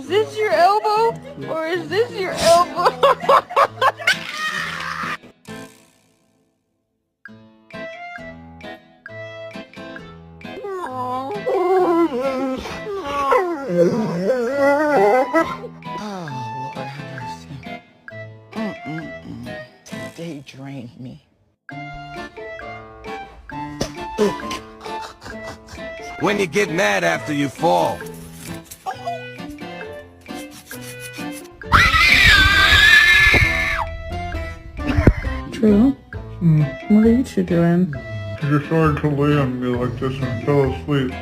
Is this your elbow? Or is this your elbow? Oh, Lord have mercy. They drained me. When you get mad after you fall. True. What are you two doing? She decided to lay on me like this and fell asleep.